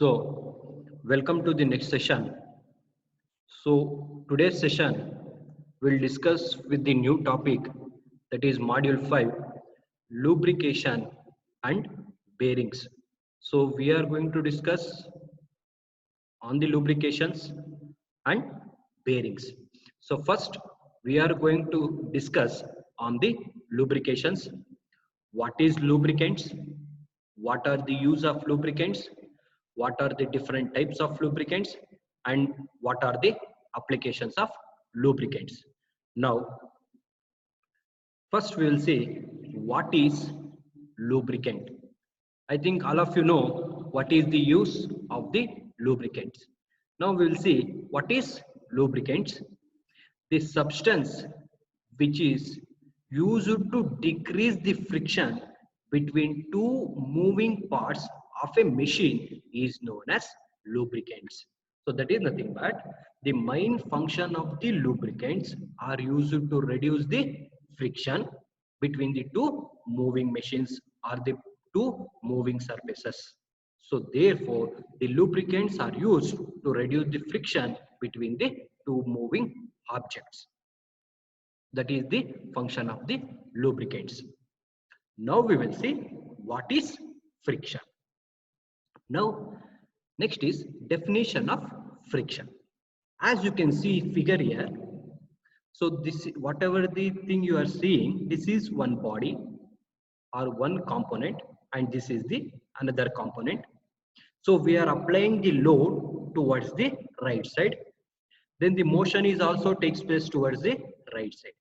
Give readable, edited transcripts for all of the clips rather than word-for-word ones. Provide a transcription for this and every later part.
So, welcome to the next session. So, today's session will discuss with the new topic, that is module 5, lubrication and bearings. So, we are going to discuss on the lubrications and bearings. So, first we are going to discuss on the lubrications. What is lubricants? What are the use of lubricants? What are the different types of lubricants? And what are the applications of lubricants? Now, first we will see what is lubricant. I think all of you know what is the use of the lubricants. Now we will see what is lubricants. The substance which is used to decrease the friction between two moving parts of a machine is known as lubricants. So that is nothing but the main function of the lubricants are used to reduce the friction between the two moving machines or the two moving surfaces. So therefore, the lubricants are used to reduce the friction between the two moving objects. That is the function of the lubricants. Now we will see what is friction. Now, next is definition of friction. As you can see figure here, so this whatever the thing you are seeing, this is one body or one component, and this is the another component. So we are applying the load towards the right side. Then the motion is also takes place towards the right side.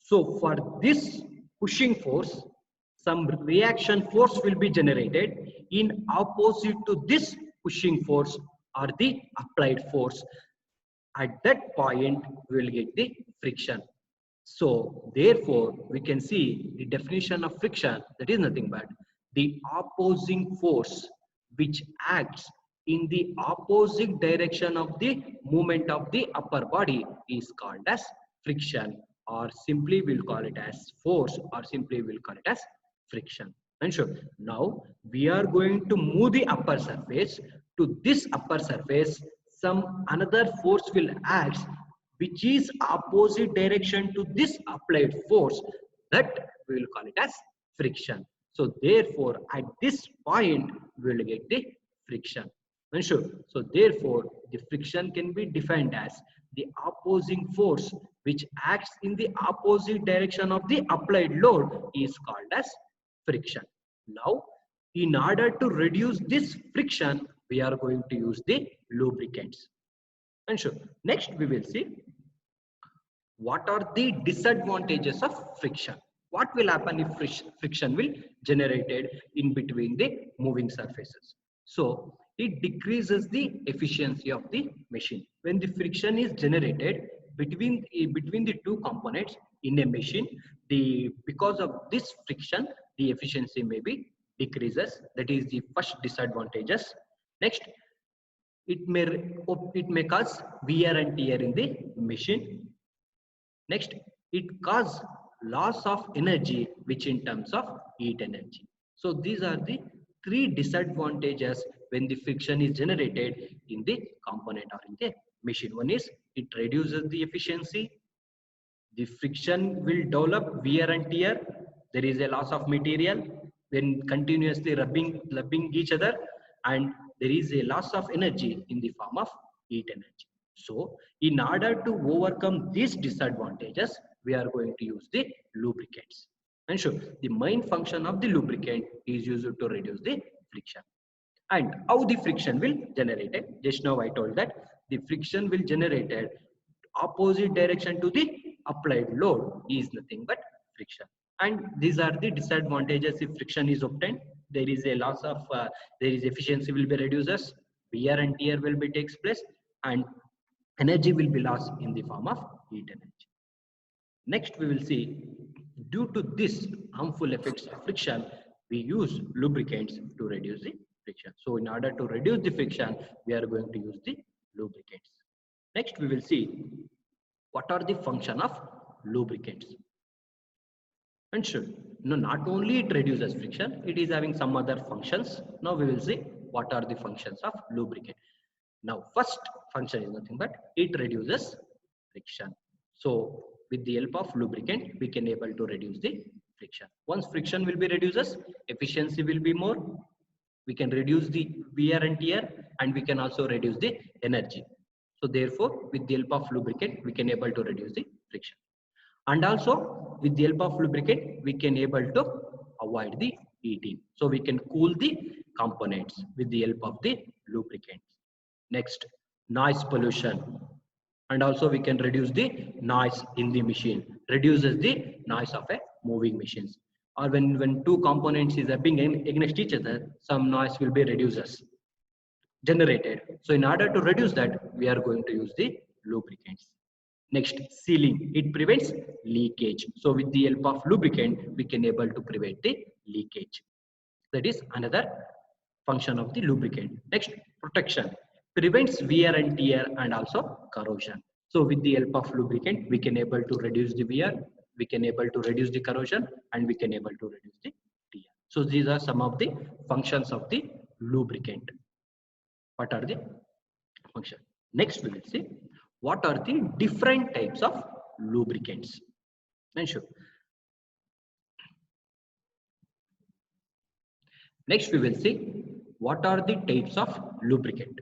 So for this pushing force, some reaction force will be generated in opposite to this pushing force or the applied force. At that point, we will get the friction. So therefore, we can see the definition of friction, that is nothing but the opposing force which acts in the opposite direction of the movement of the upper body is called as friction, or simply we'll call it as force, or simply we'll call it as friction. And sure, now we are going to move the upper surface. To this upper surface, some another force will act which is opposite direction to this applied force, that we will call it as friction. So therefore, at this point, we will get the friction. And sure. So therefore, the friction can be defined as the opposing force which acts in the opposite direction of the applied load is called as friction. Now, in order to reduce this friction, we are going to use the lubricants. And sure, next we will see what are the disadvantages of friction. What will happen if friction will generated in between the moving surfaces? So it decreases the efficiency of the machine. When the friction is generated between the two components in a machine, because of this friction, the efficiency may be decreases. That is the first disadvantages. Next, it may cause wear and tear in the machine. Next, it causes loss of energy, which in terms of heat energy. So these are the three disadvantages when the friction is generated in the component or in the machine. One is it reduces the efficiency. The friction will develop wear and tear. There is a loss of material when continuously rubbing each other, and there is a loss of energy in the form of heat energy. So in order to overcome these disadvantages, we are going to use the lubricants. And sure, the main function of the lubricant is used to reduce the friction. And how the friction will generate it? Just now I told that the friction will generate it opposite direction to the applied load is nothing but friction. And these are the disadvantages if friction is obtained. There is a loss of, there is efficiency will be reduces, wear and tear will be takes place, and energy will be lost in the form of heat energy. Next, we will see due to this harmful effects of friction, we use lubricants to reduce the friction. So in order to reduce the friction, we are going to use the lubricants. Next, we will see what are the function of lubricants. And sure, no, not only it reduces friction, it is having some other functions. Now we will see what are the functions of lubricant. Now, first function is nothing but it reduces friction. So, with the help of lubricant, we can able to reduce the friction. Once friction will be reduces, efficiency will be more. We can reduce the wear and tear, and we can also reduce the energy. So, therefore, with the help of lubricant, we can able to reduce the friction. And also, with the help of lubricant, we can able to avoid the heating. So, we can cool the components with the help of the lubricant. Next, noise pollution, and also we can reduce the noise in the machine, reduces the noise of a moving machines. Or when two components is being against each other, some noise will be reduces generated. So in order to reduce that, we are going to use the lubricants. Next, sealing, it prevents leakage. So with the help of lubricant, we can able to prevent the leakage. That is another function of the lubricant. Next, protection, prevents wear and tear and also corrosion. So with the help of lubricant, we can able to reduce the wear, we can able to reduce the corrosion, and we can able to reduce the tear. So these are some of the functions of the lubricant. What are the functions? Next, we will see what are the different types of lubricants. And sure. Next, we will see what are the types of lubricant.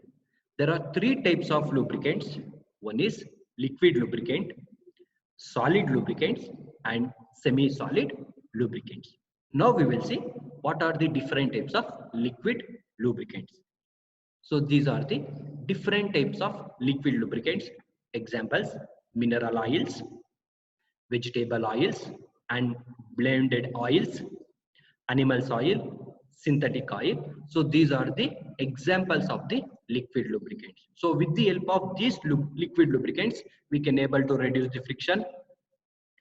There are three types of lubricants. One is liquid lubricant, solid lubricants, and semi-solid lubricants. Now we will see what are the different types of liquid lubricants. So these are the different types of liquid lubricants. Examples: mineral oils, vegetable oils, and blended oils, animal oil, synthetic oil. So these are the examples of the liquid lubricants. So with the help of these liquid lubricants, we can able to reduce the friction,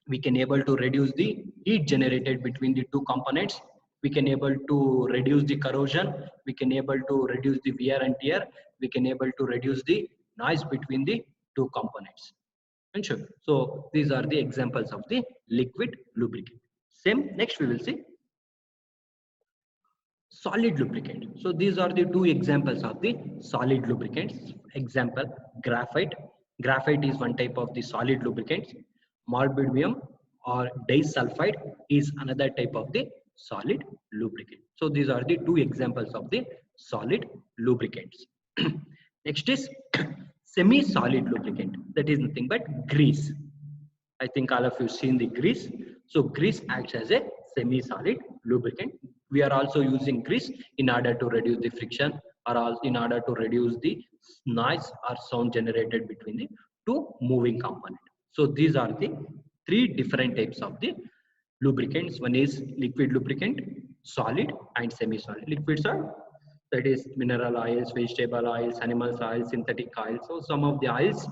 we can able to reduce the heat generated between the two components, we can able to reduce the corrosion, we can able to reduce the wear and tear, we can able to reduce the noise between the two components. And sure. So these are the examples of the liquid lubricant. Same, next we will see solid lubricant. So these are the two examples of the solid lubricants. Example, graphite. Graphite is one type of the solid lubricant. Molybdenum or disulfide is another type of the solid lubricant. So these are the two examples of the solid lubricants. Next is semi-solid lubricant. That is nothing but grease. I think all of you seen the grease. So grease acts as a semi-solid lubricant. We are also using grease in order to reduce the friction or in order to reduce the noise or sound generated between the two moving components. So these are the three different types of the lubricants. One is liquid lubricant, solid, and semi-solid. Liquids are, that is mineral oils, vegetable oils, animal oils, synthetic oils. So some of the oils,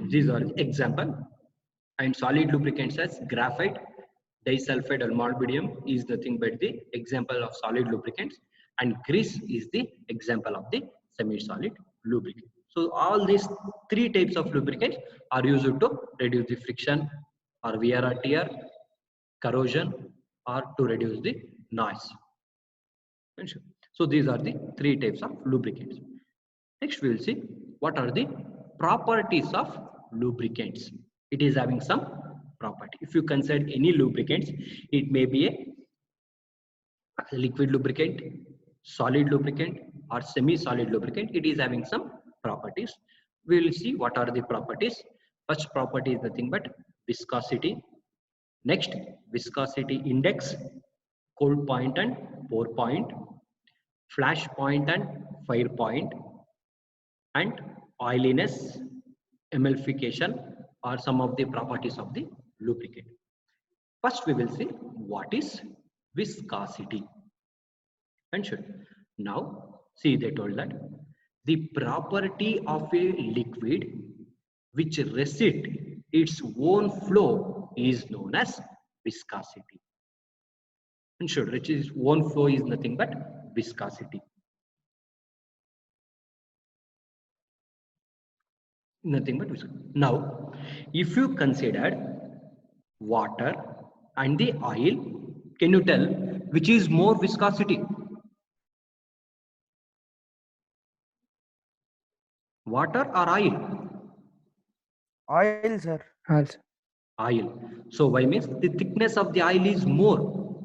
these are example. And solid lubricants as graphite, disulfide, or molybdenum is nothing but the example of solid lubricants, and grease is the example of the semi-solid lubricant. So all these three types of lubricants are used to reduce the friction or wear or tear, corrosion, or to reduce the noise. So these are the three types of lubricants. Next we will see what are the properties of lubricants. It is having some property. If you consider any lubricants, it may be a liquid lubricant, solid lubricant, or semi-solid lubricant. It is having some properties. We will see what are the properties. First property is nothing but viscosity. Next, viscosity index, cold point and pour point, flash point and fire point, and oiliness, emulsification are some of the properties of the lubricant. First, we will see what is viscosity. And sure. Now, see, they told that the property of a liquid which resists its own flow is known as viscosity. And sure, which is own flow is nothing but viscosity. Nothing but viscosity. Now, if you consider water and the oil, can you tell which is more viscosity? Water or oil? Oil, sir. Oil. Oil. So why means the thickness of the oil is more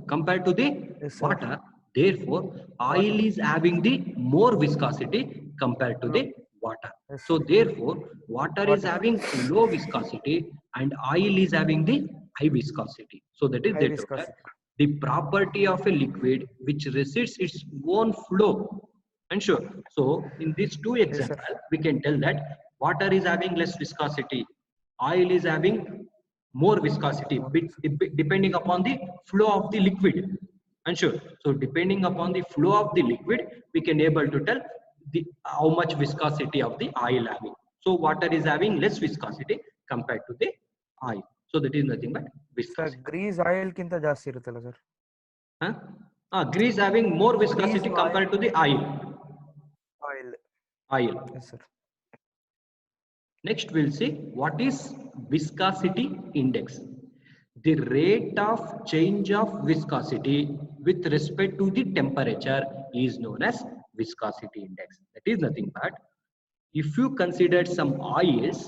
compared to the Yes, sir. water. Therefore, oil is having the more viscosity compared to the water. Yes, So sir. therefore, water is having low viscosity and oil is having the high viscosity. So that is High the total. viscosity. The property of a liquid which resists its own flow. And sure. So in these two Yes, sir. examples, we can tell that water is having less viscosity, oil is having more viscosity depending upon the flow of the liquid. And sure. So depending upon the flow of the liquid, we can able to tell the how much viscosity of the oil having. So water is having less viscosity compared to the oil. So that is nothing but Sir, viscosity. grease oil ಕಿಂತ ಜಾಸ್ತಿ ಇರುತ್ತಲ್ಲ sir? Huh? Grease having more viscosity Grease compared to the oil. oil. Oil. Yes, sir. Next, we'll see what is viscosity index. The rate of change of viscosity with respect to the temperature is known as viscosity index. That is nothing but if you consider some oils,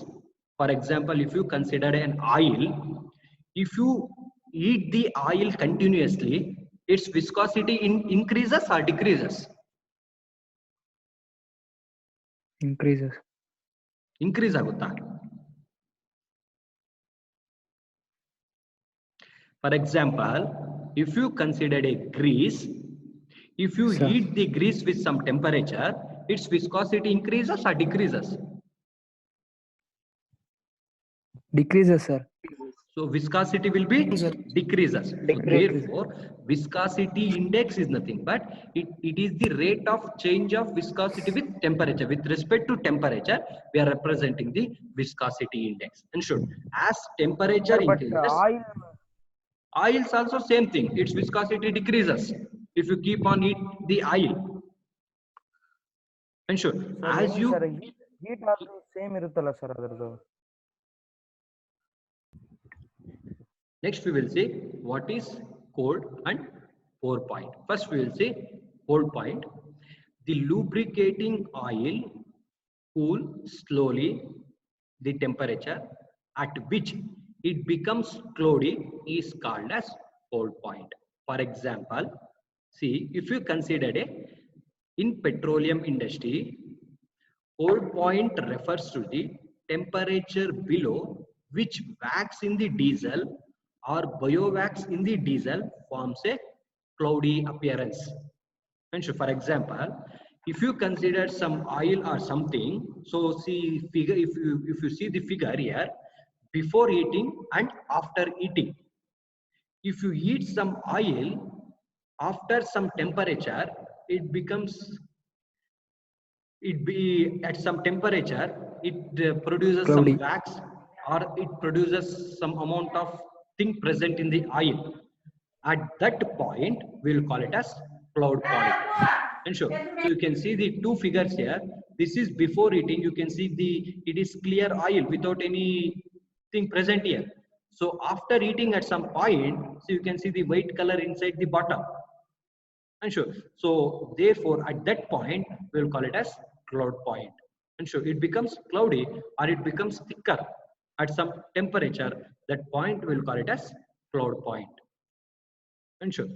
for example, if you consider an oil, if you heat the oil continuously, its viscosity increases or decreases? Increases. Increase agutta. For example, if you consider a grease, if you Sir. heat the grease with some temperature, its viscosity increases or decreases? Decreases, sir. So viscosity will be decreases. So Decreases. therefore, viscosity index is nothing but it is the rate of change of viscosity with temperature. With respect to temperature, we are representing the viscosity index. And should as temperature Sir, but increases, oil, oils also same thing. Its viscosity decreases if you keep on heat the oil. And sure, sir, as ಏನು you sir, heat ಆದ್ರೂ same ಇರುತ್ತಲ್ಲ sir ಅದರದ್ದು? next we will see what is cold and pour point. First we will see cold point. The lubricating oil cool slowly the temperature at which it becomes cloudy is called as cold point. For example, see if you consider in petroleum industry, cold point refers to the temperature below which wax in the diesel or biowax in the diesel forms a cloudy appearance. And so for example, if you consider some oil or something, so see figure, if you see the figure here, before eating and after eating, if you eat some oil after some temperature, it becomes it be at some temperature, it produces Cloudy. some wax or it produces some amount of thing present in the oil. At that point, we will call it as cloud point. And sure, so you can see the two figures here. This is before eating. You can see it is clear oil without anything present here. So after eating at some point, so you can see the white color inside the bottom. And sure, so therefore at that point we will call it as cloud point. And sure, it becomes cloudy or it becomes thicker at some temperature. That point we will call it as cloud point. And sure,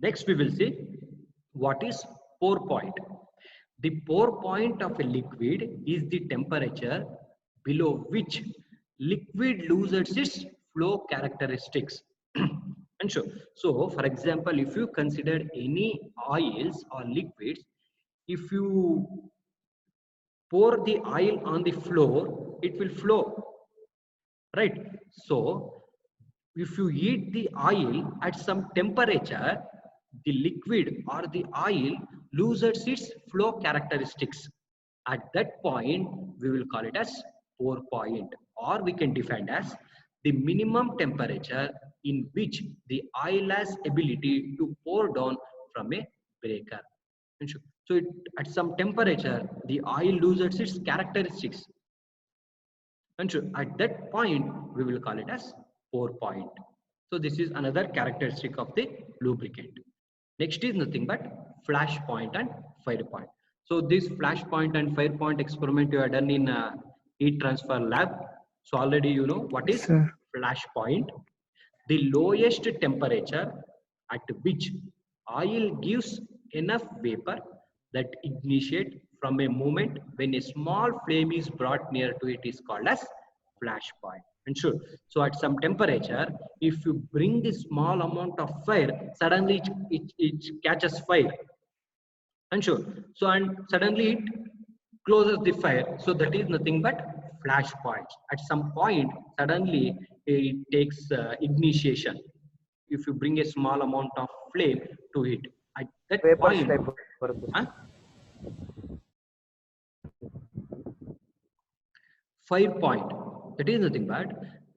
next we will see what is pour point. The pour point of a liquid is the temperature below which liquid loses its flow characteristics. And sure, so for example, if you consider any oils or liquids, if you pour the oil on the floor, it will flow, right? So if you heat the oil at some temperature, the liquid or the oil loses its flow characteristics. At that point, we will call it as pour point, or we can define as the minimum temperature in which the oil has ability to pour down from a breaker. So at some temperature, the oil loses its characteristics. And so at that point, we will call it as pour point. So this is another characteristic of the lubricant. Next is nothing but flash point and fire point. So So this flash point and fire point experiment you have done in heat transfer lab. So already you know what is Sir. flash point. The lowest temperature at which oil gives enough vapor that ignites from a moment when a small flame is brought near to it is called as flash point. And sure, so at some temperature, if you bring the small amount of fire, suddenly it catches fire. And sure, so and suddenly it closes the fire. So that is nothing but flash points. At some point, suddenly it takes ignition. If you bring a small amount of flame to it, at that Vapors point, type ಬರುತ್ತೆ huh? Fire point, that is nothing but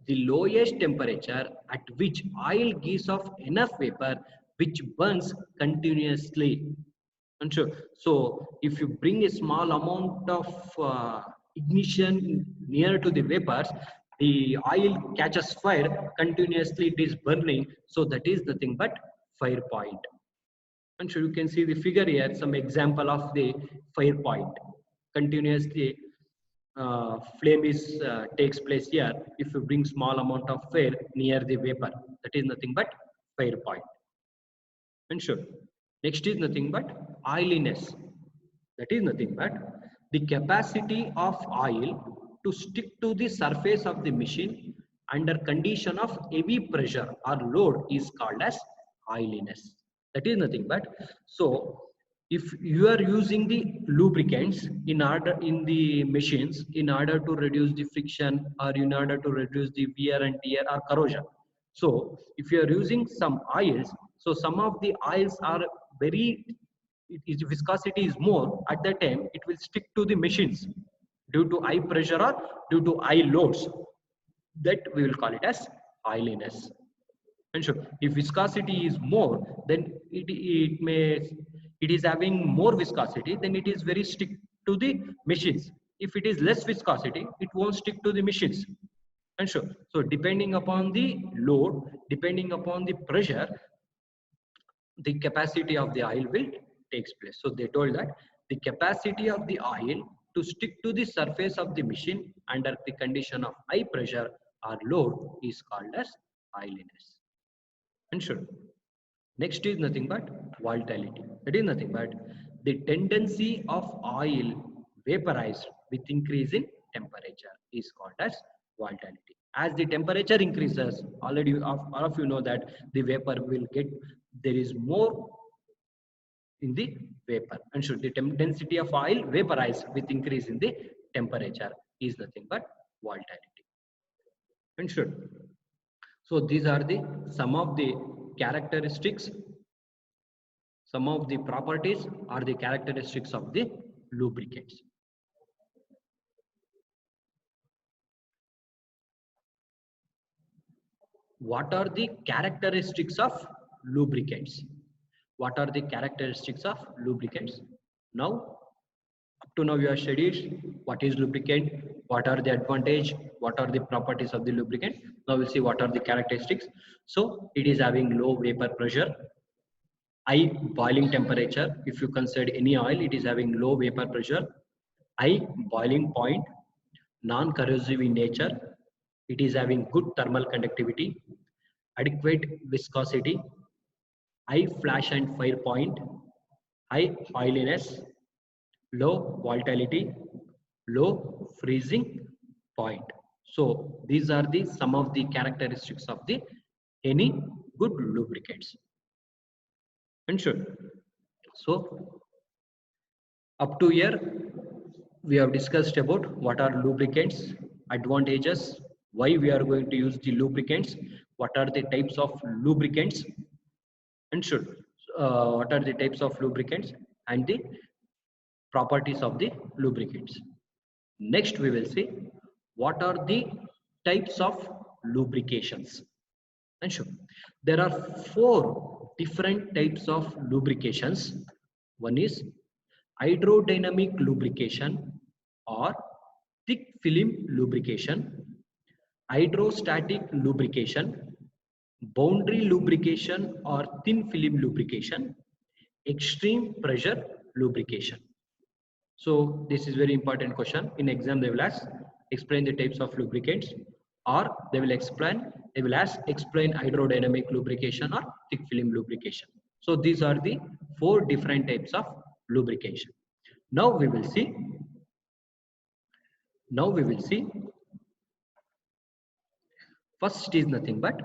the lowest temperature at which oil gives off enough vapor which burns continuously. And sure, so if you bring a small amount of ignition near to the vapors, the oil catches fire continuously, it is burning. So that is nothing but fire point. And so you can see the figure here, some example of the fire point. Continuously flame is takes place here. If you bring small amount of fire near the vapor, that is nothing but fire point. And sure, next is nothing but oiliness. That is nothing but the capacity of oil to stick to the surface of the machine under condition of heavy pressure or load is called as oiliness. That is nothing but, so if you are using the lubricants in the machines in order to reduce the friction or in order to reduce the wear and tear or corrosion. So if you are using some oils, so some of the oils are very, its viscosity is more, at that time it will stick to the machines due to high pressure or due to high loads. That we will call it as oiliness. And sure, if viscosity is more, then it is having more viscosity, then it is very stick to the machines. If it is less viscosity, it won't stick to the machines. And sure, so depending upon the load, depending upon the pressure, the capacity of the oil will takes place. So they told that the capacity of the oil to stick to the surface of the machine under the condition of high pressure or load is called as oiliness. And sure, next is nothing but volatility. It is nothing but the tendency of oil vaporized with increase in temperature is called as volatility. As the temperature increases, already all of you know that the vapor will get, there is more in the vapor. And should the density of oil vaporize with increase in the temperature is nothing but volatility. And should, so these are the some of the characteristics, some of the properties are the characteristics of the lubricants. What are the characteristics of lubricants? What are the characteristics of lubricants? Now, up to now you have studied what is lubricant, what are the advantage, what are the properties of the lubricant. Now we'll see what are the characteristics. So it is having low vapor pressure, high boiling temperature. If you consider any oil, it is having low vapor pressure, high boiling point, non-corrosive in nature. It is having good thermal conductivity, adequate viscosity, high flash and fire point, high oiliness, low volatility, low freezing point. So these are the some of the characteristics of the any good lubricants. And sure. So up to here we have discussed about what are lubricants, advantages, why we are going to use the lubricants, what are the types of lubricants, and should what are the types of lubricants and the properties of the lubricants. Next we will see what are the types of lubrications. And sure, there are 4 different types of lubrications. One is hydrodynamic lubrication or thick film lubrication, hydrostatic lubrication, boundary lubrication or thin film lubrication, extreme pressure lubrication. So this is very important question. In exam, they will ask explain the types of lubricants, or they will ask explain hydrodynamic lubrication or thick film lubrication. So these are the four different types of lubrication. Now we will see. Now we will see. First is nothing but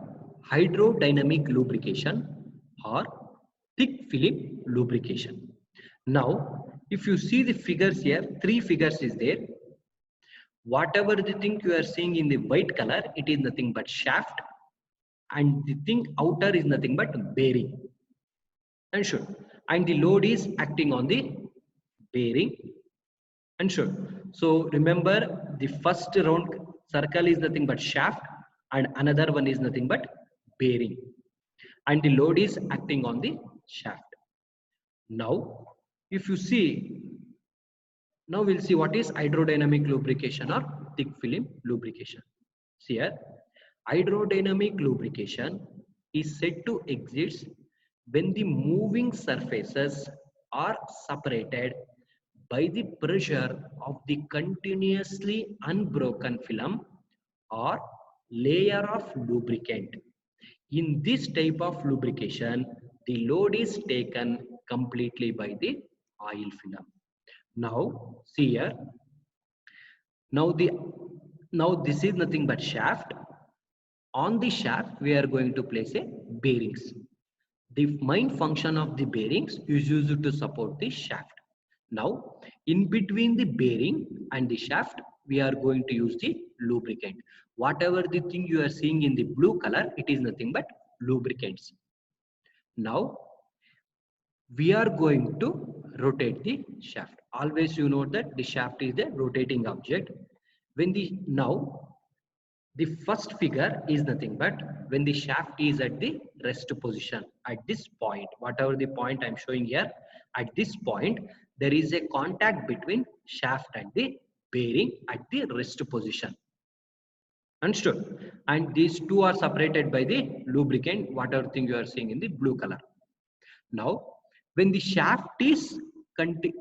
hydrodynamic lubrication or thick film lubrication. Now, if you see the figures here, three figures is there. Whatever the thing you are seeing in the white color, it is nothing but shaft, and the thing outer is nothing but bearing. And sure, and the load is acting on the bearing. And sure. So remember, the first round circle is nothing but shaft, and another one is nothing but bearing, and the load is acting on the shaft. Now, if you see, now we'll see what is hydrodynamic lubrication or thick film lubrication. See here, hydrodynamic lubrication is said to exist when the moving surfaces are separated by the pressure of the continuously unbroken film or layer of lubricant. In this type of lubrication, the load is taken completely by the oil film. Now, see here. Now this is nothing but shaft. On the shaft, we are going to place a bearings. The main function of the bearings is used to support the shaft. Now, in between the bearing and the shaft, we are going to use the lubricant. Whatever the thing you are seeing in the blue color, it is nothing but lubricants. Now, we are going to rotate the shaft. Always you know that the shaft is the rotating object. Now the first figure is nothing but when the shaft is at the rest position at this point, whatever the point I'm showing here, at this point there is a contact between shaft and the bearing at the rest position. Understood? And these two are separated by the lubricant, whatever thing you are seeing in the blue color. Now, when the shaft is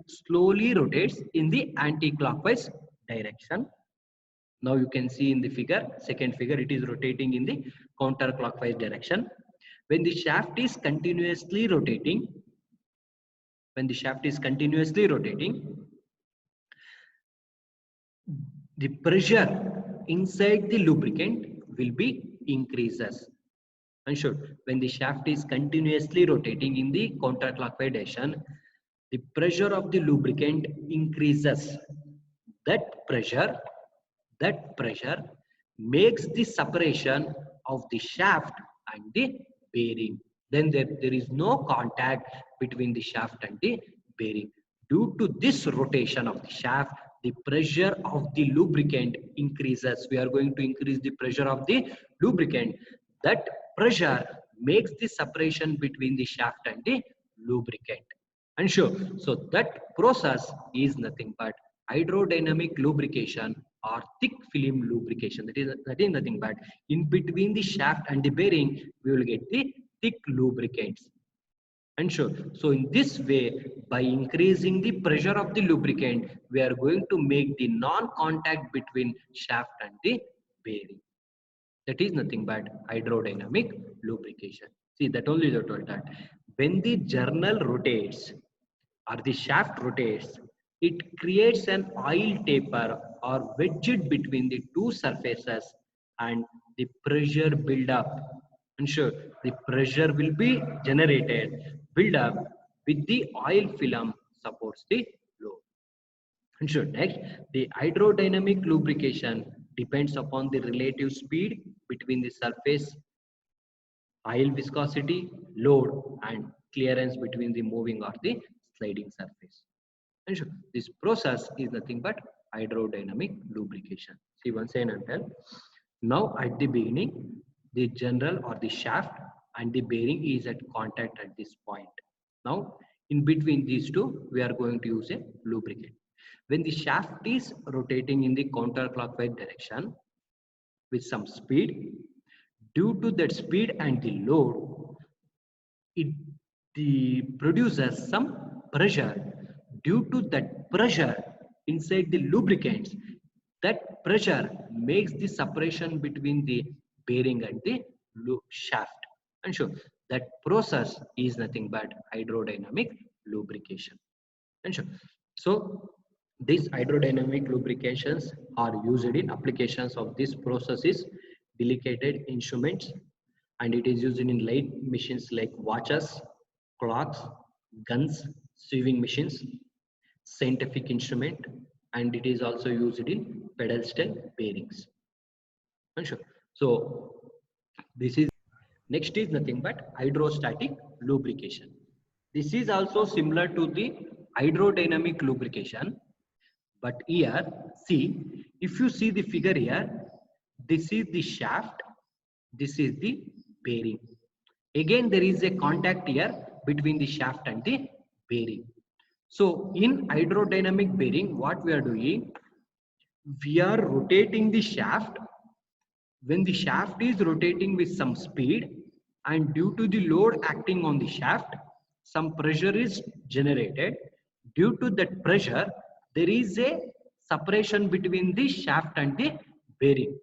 slowly rotates in the anti-clockwise direction, now you can see in the figure, second figure, it is rotating in the counterclockwise direction. When the shaft is continuously rotating, the pressure inside the lubricant will be increases. And sure, when the shaft is continuously rotating in the counterclockwise direction, the pressure of the lubricant increases. That pressure makes the separation of the shaft and the bearing. Then there is no contact between the shaft and the bearing. Due to this rotation of the shaft, the pressure of the lubricant increases. We are going to increase the pressure of the lubricant. That pressure makes the separation between the shaft and the lubricant. And sure, so that process is nothing but hydrodynamic lubrication or thick film lubrication. That is nothing but in between the shaft and the bearing, we will get the thick lubricants. And sure, so in this way, by increasing the pressure of the lubricant, we are going to make the non-contact between shaft and the bearing. That is nothing but hydrodynamic lubrication. See, that only I told that when the journal rotates or the shaft rotates, it creates an oil taper or wedge between the two surfaces, and the pressure build up. And sure, the pressure will be generated, build up with the oil film supports the load. And sure, next, the hydrodynamic lubrication depends upon the relative speed between the surface, oil viscosity, load, and clearance between the moving or the sliding surface. And sure, this process is nothing but hydrodynamic lubrication. See, once again I'll tell. Now at the beginning, the general or the shaft and the bearing is at contact at this point. Now in between these two, we are going to use a lubricant. When the shaft is rotating in the counterclockwise direction with some speed, due to that speed and the load, it produces some pressure. Due to that pressure inside the lubricants, that pressure makes the separation between the bearing and the shaft. And sure, that process is nothing but hydrodynamic lubrication. And sure, so these hydrodynamic lubrications are used in applications of this process is delicate instruments, and it is used in light machines like watches, clocks, guns, sewing machines, scientific instrument, and it is also used in pedestal bearings. And sure. So this is next is nothing but hydrostatic lubrication. This is also similar to the hydrodynamic lubrication, but here see, if you see the figure here, this is the shaft, this is the bearing. Again there is a contact here between the shaft and the bearing. So in hydrodynamic bearing, what we are doing, we are rotating the shaft. When the shaft is rotating with some speed, and due to the load acting on the shaft, some pressure is generated. Due to that pressure, there is a separation between the shaft and the bearing.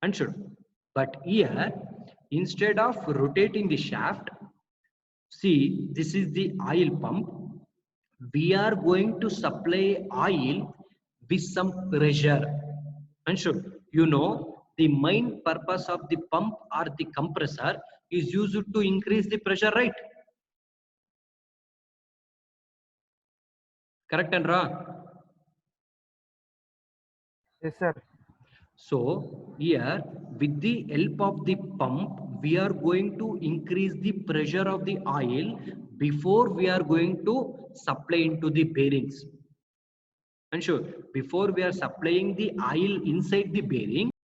Understood? But here, instead of rotating the shaft, see, this is the oil pump. We are going to supply oil with some pressure. And sure, you know, the main purpose of the pump or the compressor is used to increase the pressure, right? Correct and wrong? Yes, sir. So here, with the help of the pump, we are going to increase the pressure of the oil before we are going to supply into the bearings. And sure, before we are supplying the oil inside the bearing,